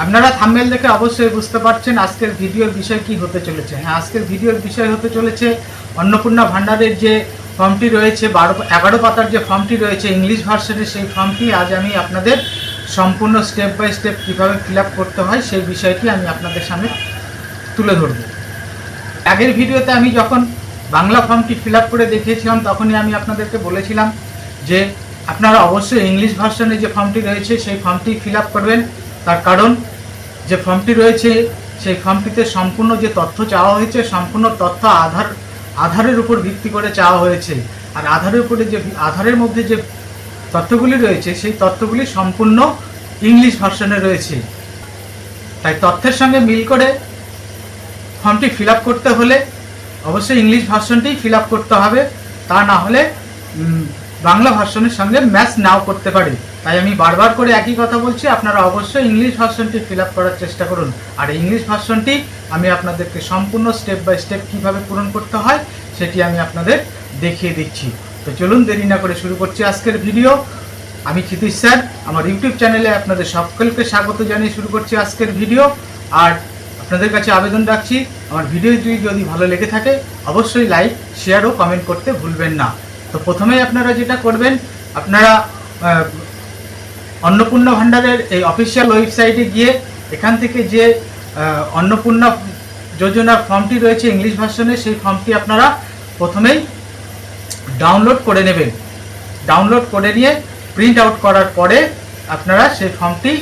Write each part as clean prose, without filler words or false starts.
আপনারা থাম্বনেল দেখে অবশ্যই বুঝতে পারছেন আজকের ভিডিওর বিষয় কি হতে চলেছে। হ্যাঁ, আজকের ভিডিওর বিষয় হতে চলেছে অন্নপূর্ণা ভান্ডারের যে ফর্মটি রয়েছে 11 পাতার যে ফর্মটি রয়েছে ইংলিশ ভার্সনের, সেই ফর্মটি আজ আমি আপনাদের সম্পূর্ণ স্টেপ বাই স্টেপ কীভাবে ফিল আপ করতে হয় সেই বিষয়টি আমি আপনাদের সামনে তুলে ধরব। আগের ভিডিওতে আমি যখন বাংলা ফর্মটি ফিল আপ করে দেখিয়েছিলাম তখনই আমি আপনাদেরকে বলেছিলাম যে আপনারা অবশ্যই ইংলিশ ভার্সনে যে ফর্মটি রয়েছে সেই ফর্মটি ফিল আপ করবেন। তার কারণ যে ফর্মটি রয়েছে সেই ফর্মটিতে সম্পূর্ণ যে তথ্য চাওয়া হয়েছে সম্পূর্ণ তথ্য আধারের উপর ভিত্তি করে চাওয়া হয়েছে। আর আধারের মধ্যে যে তথ্যগুলি রয়েছে সেই তথ্যগুলি সম্পূর্ণ ইংলিশ ভার্সনে রয়েছে। তাই তথ্যের সঙ্গে মিল করে ফর্মটি ফিল আপ করতে হলে অবশ্যই ইংলিশ ভার্সনটি ফিল আপ করতে হবে, তা না হলে বাংলা ভার্সনের সঙ্গে ম্যাচ নাও করতে পারে। তাই আমি বারবার করে একই কথা বলছি, আপনারা অবশ্যই ইংলিশ ভার্সনটি ফিল আপ করার চেষ্টা করুন। আর ইংলিশ ভার্সনটি আমি আপনাদেরকে সম্পূর্ণ স্টেপ বাই স্টেপ কীভাবে পূরণ করতে হয় সেটি আমি আপনাদের দেখিয়ে দিচ্ছি। তো চলুন দেরি না করে শুরু করছি আজকের ভিডিও। আমি ক্ষিতীশ স্যার, আমার ইউটিউব চ্যানেলে আপনাদের সকলকে স্বাগত জানিয়ে শুরু করছি আজকের ভিডিও। আর আপনাদের কাছে আবেদন রাখছি, আমার ভিডিওটি যদি ভালো লেগে থাকে অবশ্যই লাইক, শেয়ার ও কমেন্ট করতে ভুলবেন না। তো প্রথমেই আপনারা যেটা করবেন, আপনারা অন্নপূর্ণা ভান্ডারের এই অফিসিয়াল ওয়েবসাইটে গিয়ে এখান থেকে যে অন্নপূর্ণা যোজনার ফর্মটি রয়েছে ইংলিশ ভার্সনে, সেই ফর্মটি আপনারা প্রথমেই ডাউনলোড করে নেবেন। ডাউনলোড করে নিয়ে প্রিন্ট আউট করার পরে আপনারা সেই ফর্মটি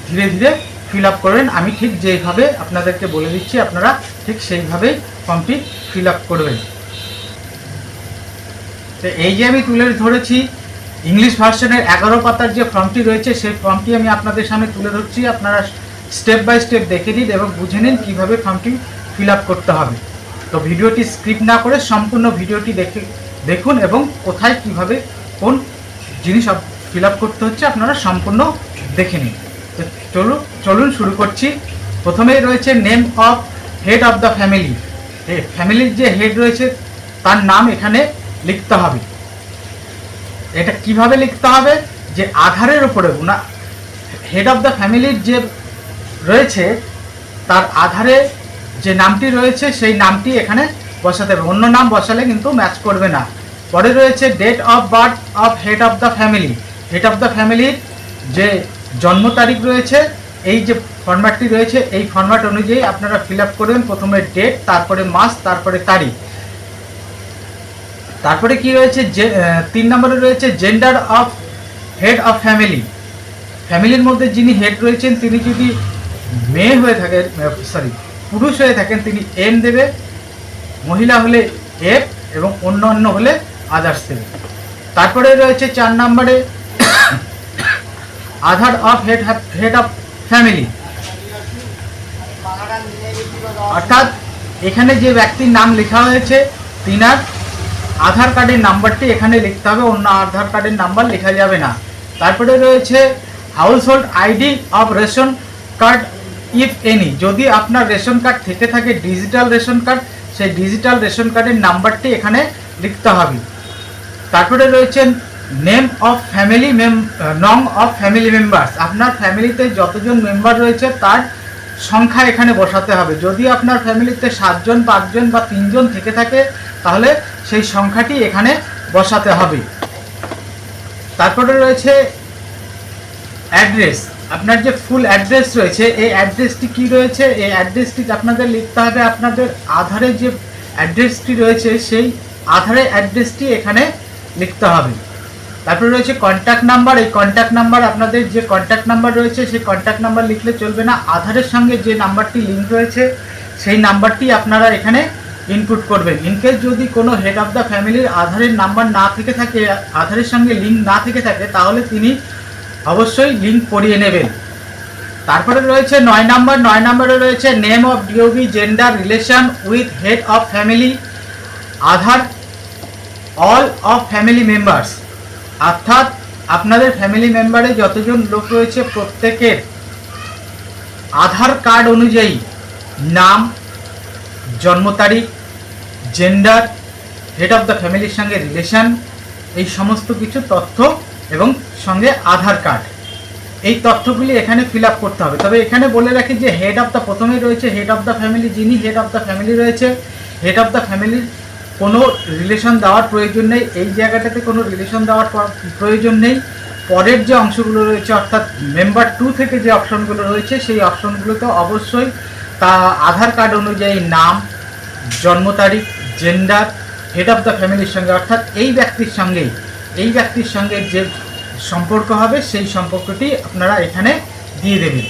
ধীরে ধীরে ফিল আপ করবেন। আমি ঠিক যেভাবে আপনাদেরকে বলে দিচ্ছি আপনারা ঠিক সেইভাবেই ফর্মটি ফিল আপ করবেন। তো এই যে আমি তুলে ধরেছি ইংলিশ ভার্সনের 11 পাতার যে ফর্মটি রয়েছে সেই ফর্মটি আমি আপনাদের সামনে তুলে ধরছি। আপনারা স্টেপ বাই স্টেপ দেখে নিন এবং বুঝে নিন কীভাবে ফর্মটি ফিল আপ করতে হবে। তো ভিডিওটি স্ক্রিপ্ট না করে সম্পূর্ণ ভিডিওটি দেখুন এবং কোথায় কিভাবে কোন জিনিস ফিল আপ করতে হচ্ছে আপনারা সম্পূর্ণ দেখে নিন। তো চলুন শুরু করছি। প্রথমেই রয়েছে name of head of the family. ফ্যামিলির যে হেড রয়েছে তার নাম এখানে লিখতে হবে। এটা কিভাবে লিখতে হবে, যে আধারের উপরে হেড অফ দ্য ফ্যামিলির যে রয়েছে তার আধারে যে নামটি রয়েছে সেই নামটি এখানে বসাতে হবে, অন্য নাম বসালে কিন্তু ম্যাচ করবে না। পরে রয়েছে date of birth of head of the family. Head of the ফ্যামিলির যে জন্ম তারিখ রয়েছে, এই যে ফরম্যাটটি রয়েছে এই ফরম্যাট অনুযায়ী আপনারা ফিল আপ করবেন। প্রথমে ডেট, তারপরে মাস, তারপরে তারিখ। তারপরে কি রয়েছে, যে 3 নম্বরে রয়েছে gender of head of family. ফ্যামিলির মধ্যে যিনি হেড রয়েছেন তিনি যদি মেয়ে হয়ে থাকেন, পুরুষ হয়ে থাকেন তিনি এম দেবে, মহিলা হলে এফ এবং অন্য হলে আদার্স দেবে। তারপরে রয়েছে 4 নম্বরে আধার অফ হেড অফ ফ্যামিলি, অর্থাৎ এখানে যে ব্যক্তির নাম লেখা হয়েছে তিনার আধার কার্ডের নাম্বারটি এখানে লিখতে হবে, অন্য আধার কার্ডের নাম্বার লেখা যাবে না। তারপরে রয়েছে house hold ID of ration card if any, যদি আপনার রেশন কার্ড থেকে থাকে ডিজিটাল রেশন কার্ড, সেই ডিজিটাল রেশন কার্ডের নাম্বারটি এখানে লিখতে হবে। তারপরে রয়েছে নেম অফ ফ্যামিলি নং অফ ফ্যামিলি মেম্বার্স, আপনার ফ্যামিলিতে যতজন মেম্বার রয়েছে তার সংখ্যা এখানে বসাতে হবে। যদি আপনার ফ্যামিলিতে 7 জন, 5 জন বা 3 জন থেকে থাকে তাহলে সেই সংখ্যাটি এখানে বসাতে হবে। তারপরে রয়েছে অ্যাড্রেস, আপনার যে ফুল অ্যাড্রেস রয়েছে এই অ্যাড্রেসটি কি রয়েছে, এই অ্যাড্রেসটি আপনাদের লিখতে হবে। আপনাদের আধারে যে অ্যাড্রেসটি রয়েছে সেই আধারের অ্যাড্রেসটি এখানে লিখতে হবে। তারপরে রয়েছে কন্ট্যাক্ট নাম্বার, এই কন্ট্যাক্ট নাম্বার আপনাদের যে কন্ট্যাক্ট নাম্বার রয়েছে সেই কন্ট্যাক্ট নাম্বার লিখলে চলবে না, আধারের সঙ্গে যে নাম্বারটি লিঙ্ক রয়েছে সেই নাম্বারটি আপনারা এখানে ইনপুট করবেন। ইনকেস যদি কোনো হেড অফ দ্য ফ্যামিলির আধারের নাম্বার না থেকে থাকে, আধারের সঙ্গে লিঙ্ক না থেকে থাকে, তাহলে তিনি অবশ্যই লিঙ্ক করিয়ে নেবেন। তারপরে রয়েছে 9 নম্বর, 9 নম্বরে রয়েছে name of DOB, gender, relation with head of family, Aadhaar all of family members, অর্থাৎ আপনাদের ফ্যামিলি মেম্বারে যতজন লোক রয়েছে প্রত্যেকের আধার কার্ড অনুযায়ী নাম, জন্ম তারিখ, জেন্ডার, হেড অফ দ্য ফ্যামিলির সঙ্গে রিলেশন, এই সমস্ত কিছু তথ্য এবং সঙ্গে আধার কার্ড এই তথ্যগুলি এখানে ফিল আপ করতে হবে। তবে এখানে বলে রাখি যে হেড অফ দ্য, প্রথমেই রয়েছে হেড অফ দ্য ফ্যামিলি, যিনি হেড অফ দ্য ফ্যামিলি রয়েছে, হেড অফ দ্য ফ্যামিলির কোনো রিলেশন দেওয়ার প্রয়োজন নেই, এই জায়গাটাতে কোনো রিলেশন দেওয়ার প্রয়োজন নেই। পরের যে অংশগুলো রয়েছে অর্থাৎ মেম্বার 2 থেকে যে অপশনগুলো রয়েছে সেই অপশনগুলোতে অবশ্যই তা আধার কার্ড অনুযায়ী নাম, জন্ম তারিখ, জেন্ডার, হেড অফ দ্য ফ্যামিলির সঙ্গে অর্থাৎ এই ব্যক্তির সঙ্গে যে সম্পর্ক হবে সেই সম্পর্কটি আপনারা এখানে দিয়ে দেবেন।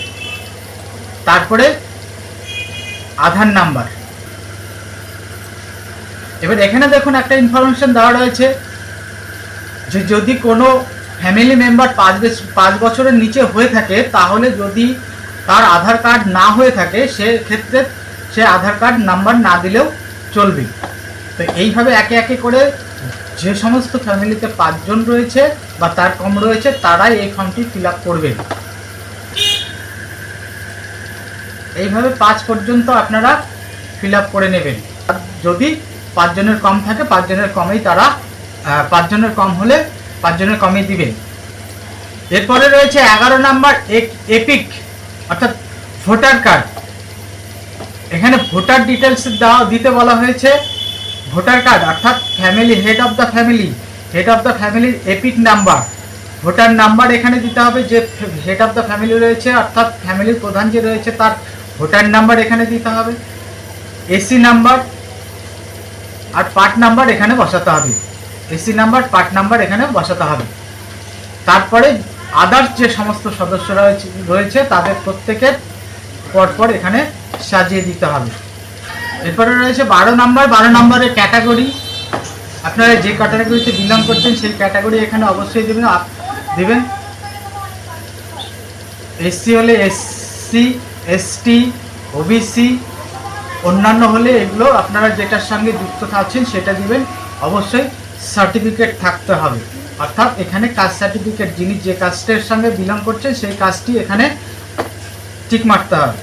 তারপরে আধার নাম্বার। এবার এখানে দেখুন একটা ইনফরমেশন দেওয়া রয়েছে যে যদি কোনো ফ্যামিলি মেম্বার 5 বছরের নিচে হয়ে থাকে, তাহলে যদি তার আধার কার্ড না হয়ে থাকে সেক্ষেত্রে সে আধার কার্ড নাম্বার না দিলেও চলবে। তো এইভাবে একে একে করে যে সমস্ত ফ্যামিলিতে 5 জন রয়েছে বা তার কম রয়েছে তারাই এই ফর্মটি ফিল আপ করবেন। এইভাবে 5 পর্যন্ত আপনারা ফিল আপ করে নেবেন। যদি 5 জনের কম থাকে 5 জনের কমেই তারা 5 জনের কম হলে 5 জনের কমেই দিবেন। এরপরে রয়েছে 11 নাম্বার এপিক অর্থাৎ ভোটার কার্ড। এখানে ভোটার ডিটেলস দিতে বলা হয়েছে। ভোটার কার্ড অর্থাৎ ফ্যামিলি হেড অফ দ্য ফ্যামিলির এপিক নাম্বার, ভোটার নাম্বার এখানে দিতে হবে। যে হেড অফ দ্য ফ্যামিলি রয়েছে অর্থাৎ ফ্যামিলির প্রধান যে রয়েছে তার ভোটার নাম্বার এখানে দিতে হবে। এসি নাম্বার আর পার্ট নাম্বার এখানে বসাতে হবে। এসি নাম্বার, পার্ট নাম্বার এখানে বসাতে হবে। তারপরে আদার্স যে সমস্ত সদস্য রয়েছে তাদের প্রত্যেকের পরপর এখানে সাজিয়ে দিতে হবে। এরপরে রয়েছে 12 নাম্বার। 12 নম্বরের ক্যাটাগরি, আপনারা যে ক্যাটাগরিতে বিলং করছেন সেই ক্যাটাগরি এখানে অবশ্যই দেবেন। এসসি হলে এসসি, এসটি, ওবিসি, অন্যান্য হলে এগুলো আপনারা যেটার সঙ্গে যুক্ত আছেন সেটা দিবেন। অবশ্যই সার্টিফিকেট থাকতে হবে, অর্থাৎ এখানে কাস্ট সার্টিফিকেট, যিনি যে কাস্টের সঙ্গে বিলং করছেন সেই কাস্টটি এখানে টিক মারতে হবে।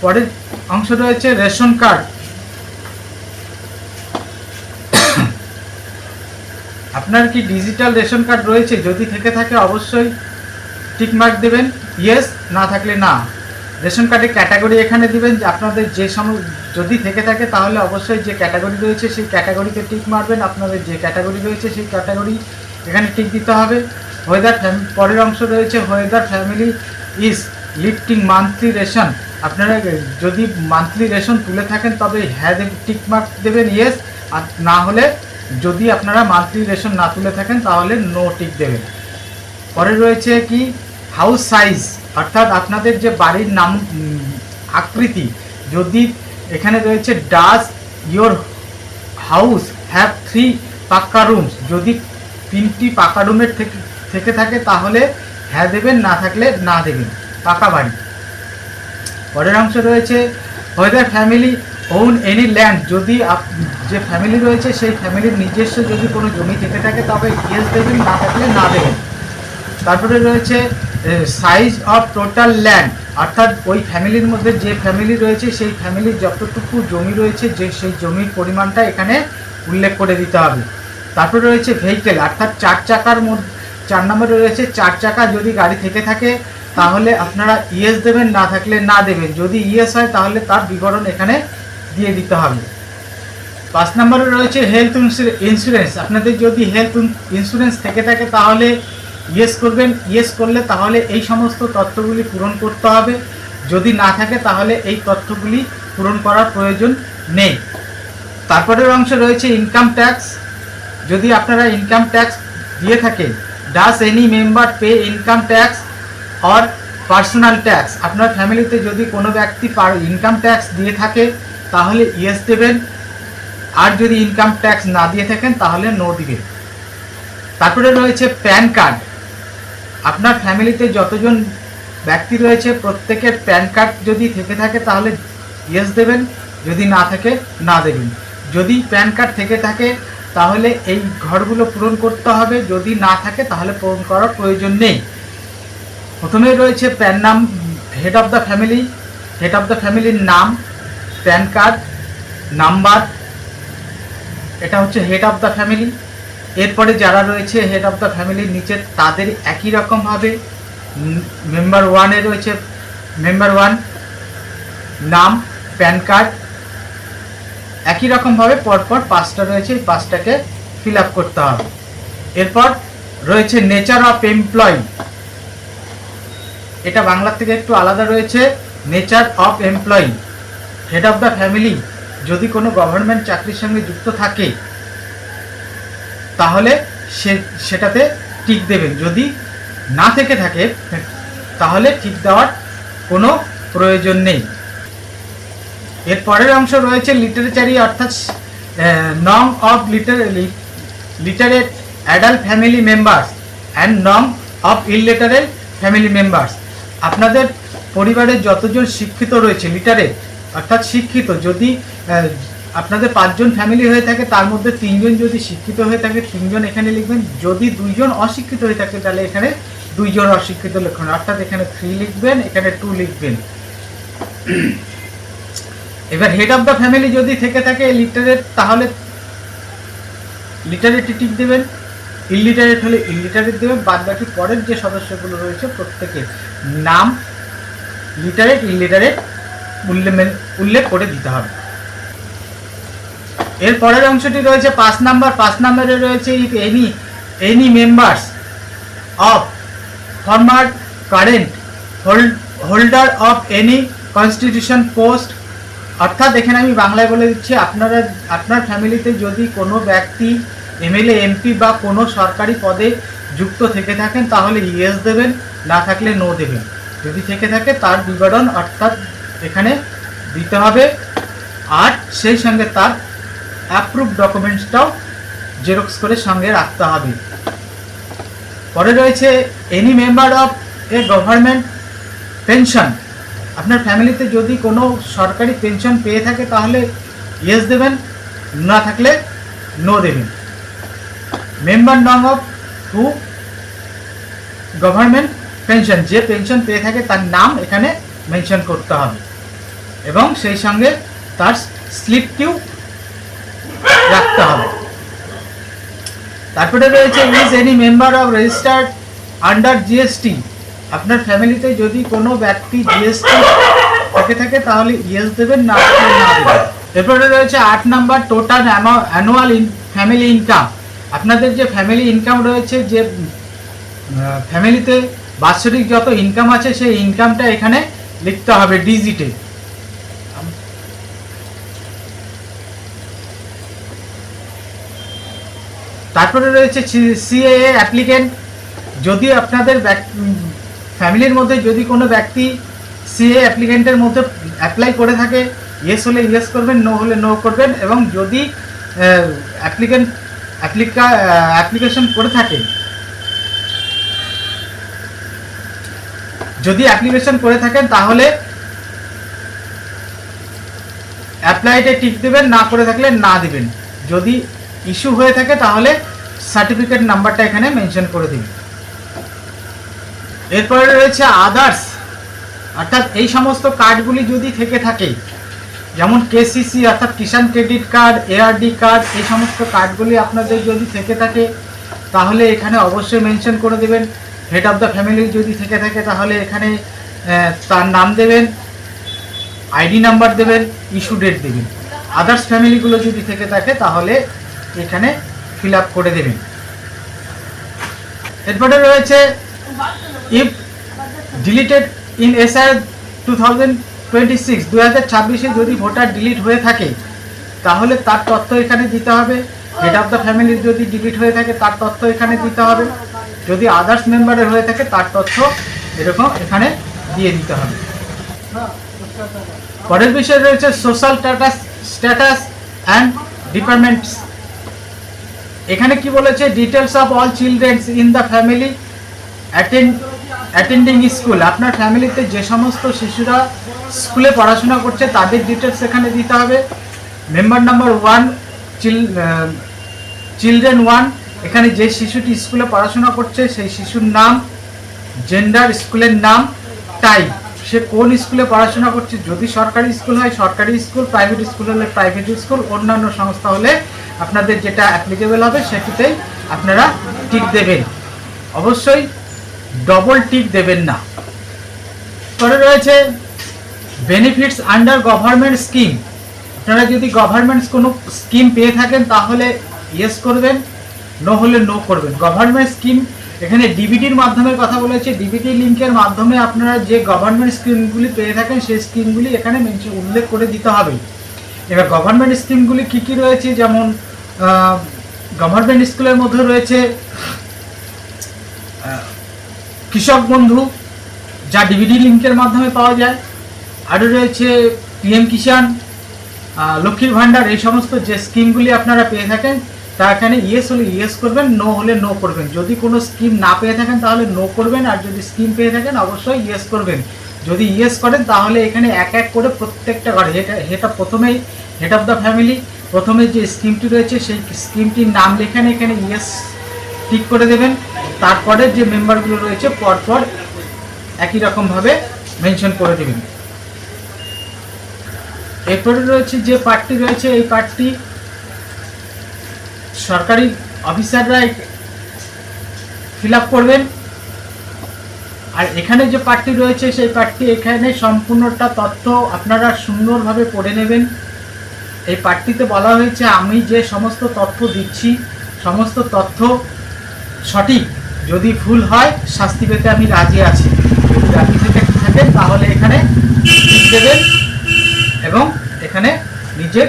পরের অংশ রয়েছে রেশন কার্ড। আপনার কি ডিজিটাল রেশন কার্ড রয়েছে? যদি থেকে থাকে অবশ্যই টিক মার্ক দেবেন, ইয়েস, না থাকলে না। রেশন কার্ডের ক্যাটাগরি এখানে দিবেন, যে আপনাদের যে যদি থেকে থাকে তাহলে অবশ্যই যে ক্যাটাগরি রয়েছে সেই ক্যাটাগরিতে টিক মারবেন। আপনাদের যে ক্যাটাগরি রয়েছে সেই ক্যাটাগরি এখানে টিক দিতে হবে। ওয়েদার, পরের অংশ রয়েছে whether family is lifting monthly ration. আপনারা যদি মান্থলি রেশন তুলে থাকেন তবে হ্যাঁ টিক মার্ক দেবেন, ইয়েস। আর না হলে যদি আপনারা মান্থলি রেশন না তুলে থাকেন তাহলে নো টিক দেবেন। পরে রয়েছে কি হাউস সাইজ, অর্থাৎ আপনাদের যে বাড়ির নাম আকৃতি, যদি এখানে রয়েছে ডাজ ইয়োর হাউস হ্যাভ 3 পাক্কা রুমস, যদি 3টি পাকা রুমের থেকে থাকে তাহলে হ্যাঁ দেবেন, না থাকলে না দেবেন, পাকা বাড়ি। পরের অংশ রয়েছে whether family own any land, যদি যে ফ্যামিলি রয়েছে সেই ফ্যামিলির নিজস্ব যদি কোনো জমি থেকে থাকে তবে ইয়েস দেবেন, না থাকলে না দেবেন। তারপরে রয়েছে সাইজ অফ টোটাল ল্যান্ড, অর্থাৎ ওই ফ্যামিলির মধ্যে যে ফ্যামিলি রয়েছে সেই ফ্যামিলির যতটুকু জমি রয়েছে যে সেই জমির পরিমাণটা এখানে উল্লেখ করে দিতে হবে। তারপরে রয়েছে ভেহিকেল, অর্থাৎ 4 চাকার মধ্যে 4 নম্বরে রয়েছে 4 চাকা যদি গাড়ি থেকে থাকে তাহলে আপনারা ইয়েস দেবেন, না থাকলে না দেবেন। যদি ইয়েস হয় তাহলে তার বিবরণ এখানে দিয়ে দিতে হবে। 5 নম্বরে রয়েছে হেলথ ইন্স্যুরেন্স, আপনাদের যদি হেলথ ইন্স্যুরেন্স থেকে থাকে তাহলে ইয়েস করবেন, ইয়েস করলে তাহলে এই সমস্ত তথ্যগুলি পূরণ করতে হবে। যদি না থাকে তাহলে এই তথ্যগুলি পূরণ করার প্রয়োজন নেই। তারপরের অংশ রয়েছে ইনকাম ট্যাক্স, যদি আপনারা ইনকাম ট্যাক্স দিয়ে থাকেন, does any member pay income tax or personal tax, আপনার ফ্যামিলিতে যদি কোনো ব্যক্তি ইনকাম ট্যাক্স দিয়ে থাকে তাহলে ইয়েস দেবেন, আর যদি ইনকাম ট্যাক্স না দিয়ে থাকেন তাহলে নো দিবেন। তারপরে রয়েছে প্যান কার্ড, আপনার ফ্যামিলিতে যতজন ব্যক্তি রয়েছে প্রত্যেকের প্যান কার্ড যদি থেকে থাকে তাহলে ইয়েস দেবেন, যদি না থাকে না দেবেন। যদি প্যান কার্ড থেকে থাকে তাহলে এই ঘরগুলো পূরণ করতে হবে, যদি না থাকে তাহলে পূরণ করার প্রয়োজন নেই। প্রথমে রয়েছে হেড অফ দ্য ফ্যামিলির নাম, প্যান কার্ড নাম্বার, এটা হচ্ছে হেড অফ দ্য ফ্যামিলি। এরপরে যারা রয়েছে হেড অফ দ্য ফ্যামিলির নিচে তাদের একই রকমভাবে মেম্বার ওয়ানে রয়েছে মেম্বার ওয়ান, নাম, প্যান কার্ড, একই রকমভাবে পরপর 5টা রয়েছে, এই 5টাকে ফিল আপ করতে হবে। এরপর রয়েছে নেচার অফ এমপ্লয়ি, এটা বাংলা থেকে একটু আলাদা রয়েছে। Nature of employee, head of the family যদি কোনো গভর্নমেন্ট চাকরির সঙ্গে যুক্ত থাকে তাহলে সেটাতে টিক দেবেন, যদি না থেকে থাকে তাহলে টিক দেওয়ার কোনো প্রয়োজন নেই। এর পরের অংশ রয়েছে লিটারেচারি, অর্থাৎ নং of literate adult family members and নং অফ ইললিটারেট ফ্যামিলি মেম্বার্স। আপনাদের পরিবারের যতজন শিক্ষিত রয়েছে, লিটারেট অর্থাৎ শিক্ষিত, যদি আপনাদের 5 জন ফ্যামিলি হয়ে থাকে তার মধ্যে 3 জন যদি শিক্ষিত হয়ে থাকে 3 জন এখানে লিখবেন। যদি 2 জন অশিক্ষিত হয়ে থাকে তাহলে এখানে 2 জন অশিক্ষিত লিখবেন, অর্থাৎ এখানে 3 লিখবেন, এখানে 2 লিখবেন। এবার হেড অফ দ্য ফ্যামিলি যদি থেকে থাকে লিটারেট তাহলে লিটারেটে টিক দেবেন, ইললিটারেট হলে ইললিটারেট দেবেন। বাদ বাকি পরের যে সদস্যগুলো রয়েছে প্রত্যেকের নাম লিটারেট ইললিটারেট উল্লেখ করে দিতে হবে। এর পরের অংশটি রয়েছে 5 নাম্বার। 5 নাম্বারে রয়েছে if any members of former current holder of any constitution post, অর্থাৎ এখানে আমি বাংলায় বলে দিচ্ছি, আপনার ফ্যামিলিতে যদি কোনো ব্যক্তি এমএলএ, এমপি বা কোনো সরকারি পদে যুক্ত থেকে থাকেন তাহলে ইয়েস দেবেন, না থাকলে নো দেবেন। যদি থেকে থাকে তার বিবরণ অর্থাৎ এখানে দিতে হবে, আর সেই সঙ্গে তার অ্যাপ্রুভ ডকুমেন্টসটাও জেরক্স করে সঙ্গে রাখতে হবে। পরে রয়েছে any member of a government pension, আপনার ফ্যামিলিতে যদি কোনো সরকারি পেনশন পেয়ে থাকে তাহলে ইয়েস দেবেন, না থাকলে নো দেবেন। মেম্বার নং অফ হু গভর্নমেন্ট পেনশন, যে পেনশন পেয়ে থাকে তার নাম এখানে মেনশন করতে হবে এবং সেই সঙ্গে তার স্লিপটিও রাখতে হবে। তারপরে রয়েছে is any member of registered under GST, আপনার ফ্যামিলিতে যদি কোনো ব্যক্তি জিএসটি থেকে থাকে তাহলে ইয়েস দেবেন, না থাকলে না দেবেন। এরপরে রয়েছে 8 number total annual family income, আপনাদের যে ফ্যামিলি ইনকাম রয়েছে, যে ফ্যামিলিতে বাৎসরিক যত ইনকাম আছে সেই ইনকামটা এখানে লিখতে হবে ডিজিটে। তারপরে রয়েছে সিএএ অ্যাপ্লিকেন্ট, যদি আপনাদের ফ্যামিলির মধ্যে যদি কোনো ব্যক্তি সিএএ অ্যাপ্লিকেন্টের মধ্যে অ্যাপ্লাই করে থাকে, ইয়েস হলে ইয়েস করবেন, নো হলে নো করবেন। এবং যদি অ্যাপ্লিকেশন করে থাকে, যদি অ্যাপ্লিকেশন করে থাকেন তাহলে অ্যাপ্লাইতে টিক দেবেন, না করে থাকলে না দিবেন। যদি ইস্যু হয়ে থাকে তাহলে সার্টিফিকেট নাম্বারটা এখানে মেনশন করে দিন। এরপরে রয়েছে আদার্স, অর্থাৎ এই সমস্ত কার্ডগুলি যদি থেকে থাকে, যেমন কেসিসি অর্থাৎ কিষাণ ক্রেডিট কার্ড, এআরডি কার্ড, এই সমস্ত কার্ডগুলি আপনাদের যদি থেকে থাকে তাহলে এখানে অবশ্যই মেনশন করে দেবেন। হেড অফ দ্য ফ্যামিলি যদি থেকে থাকে তাহলে এখানে তার নাম দেবেন, আইডি নাম্বার দেবেন, ইস্যু ডেট দেবেন। আদার্স ফ্যামিলিগুলো যদি থেকে থাকে তাহলে এখানে ফিল আপ করে দেবেন। এরপরে রয়েছে ইফ ডিলিটেড ইন এসআর 2026 যদি ভোটার ডিলিট হয়ে থাকে তাহলে তার তথ্য এখানে দিতে হবে। হেড অফ দ্য ফ্যামিলি যদি ডিলিট হয়ে থাকে তার তথ্য এখানে দিতে হবে। যদি আদার্স মেম্বারের হয়ে থাকে তার তথ্য এরকম এখানে দিয়ে দিতে হবে। পরের বিষয় রয়েছে সোশ্যাল স্ট্যাটাস অ্যান্ড ডিপার্টমেন্টস, এখানে কি বলেছে, details of all children's in the family attending school, আপনার ফ্যামিলিতে যে সমস্ত শিশুরা স্কুলে পড়াশোনা করছে তাদের ডিটেলস এখানে দিতে হবে। মেম্বার নাম্বার 1 চিলড্রেন 1, এখানে যে শিশুটি স্কুলে পড়াশোনা করছে সেই শিশুর নাম, জেন্ডার, স্কুলের নাম, টাইপ, সে কোন স্কুলে পড়াশোনা করছে, যদি সরকারি স্কুল হয় সরকারি স্কুল, প্রাইভেট স্কুল হলে প্রাইভেট স্কুল, অন্যান্য সংস্থা হলে আপনাদের যেটা অ্যাপ্লিকেবল হবে সেটিতেই আপনারা টিক দেবেন। অবশ্যই ডবল টিক দেবেন না। পরে রয়েছে বেনিফিটস আন্ডার গভর্নমেন্ট স্কিম। আপনারা যদি গভর্নমেন্ট কোনো স্কিম পেয়ে থাকেন তাহলে ইয়েস করবেন, নো হলে নো করবেন। গভর্নমেন্ট স্কিম এখানে ডিবিটির মাধ্যমে কথা বলেছে, ডিবিটি লিঙ্কের মাধ্যমে আপনারা যে গভর্নমেন্ট স্কিমগুলি পেয়ে থাকেন সেই স্কিমগুলি এখানে উল্লেখ করে দিতে হবে। এবার গভর্নমেন্ট স্কিমগুলি কী কী রয়েছে, যেমন গভর্নমেন্ট স্কুলের মধ্যে রয়েছে কৃষক বন্ধু, যা ডিবিটি লিঙ্কের মাধ্যমে পাওয়া যায়। আরও রয়েছে পিএম কিষাণ, লক্ষ্মীর ভাণ্ডার, এই সমস্ত যে স্কিমগুলি আপনারা পেয়ে থাকেন তা এখানে ইয়েস হলে ইয়েস করবেন, নো হলে নো করবেন। যদি কোনো স্কিম না পেয়ে থাকেন তাহলে নো করবেন, আর যদি স্কিম পেয়ে থাকেন অবশ্যই ইয়েস করবেন। যদি ইয়েস করেন তাহলে এখানে এক এক করে প্রত্যেকটা ঘরে প্রথমেই হেড অফ দ্য ফ্যামিলি, প্রথমে যে স্কিমটি রয়েছে সেই স্কিমটির নাম লেখেন, এখানে ইয়েস টিক করে দেবেন। তারপরে যে মেম্বারগুলো রয়েছে পরপর একই রকমভাবে মেনশন করে দেবেন। এরপরে রয়েছে যে পার্টটি রয়েছে, এই পার্টটি সরকারি অফিসাররাই ফিল আপ করবেন। আর এখানে যে পার্টটি রয়েছে সেই পার্টটি এখানে সম্পূর্ণটা তথ্য আপনারা সুন্দরভাবে পড়ে নেবেন। এই পার্টটিতে বলা হয়েছে আমি যে সমস্ত তথ্য দিচ্ছি সমস্ত তথ্য সঠিক, যদি ভুল হয় শাস্তি পেতে আমি রাজি আছি। যদি রাজি থেকে থাকেন তাহলে এখানে টিক দেবেন এবং এখানে নিজের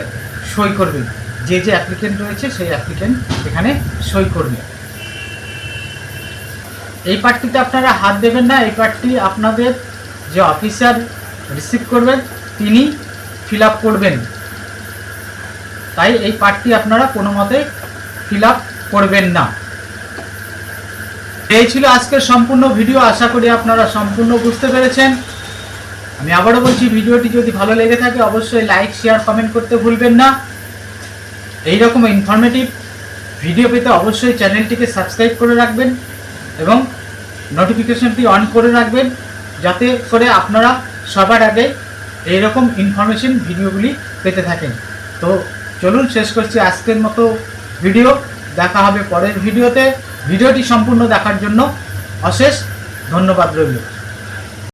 সই করবেন। যে যে অ্যাপ্লিকেন্ট রয়েছে সেই অ্যাপ্লিকেন্ট এখানে সই করবে। এই পার্টটিতে আপনারা হাত দেবেন না, এই পার্টটি আপনাদের যে অফিসার রিসিভ করবেন তিনি ফিল আপ করবেন, তাই এই পার্টটি আপনারা কোনো মতে ফিল আপ করবেন না। এই ছিল আজকের সম্পূর্ণ ভিডিও, আশা করি আপনারা সম্পূর্ণ বুঝতে পেরেছেন। আমি আবারও বলছি, ভিডিওটি যদি ভালো লেগে থাকে অবশ্যই লাইক শেয়ার কমেন্ট করতে ভুলবেন না। এই রকম ইনফরমেটিভ ভিডিও পেতে অবশ্যই চ্যানেলটিকে সাবস্ক্রাইব করে রাখবেন এবং নোটিফিকেশনটি অন করে রাখবেন, যাতে করে আপনারা সবার আগে এই রকম ইনফরমেশন ভিডিওগুলি পেতে থাকেন। তো চলুন শেষ করছি আজকের মতো ভিডিও, দেখা হবে পরের ভিডিওতে। ভিডিওটি সম্পূর্ণ দেখার জন্য অশেষ ধন্যবাদ রইল।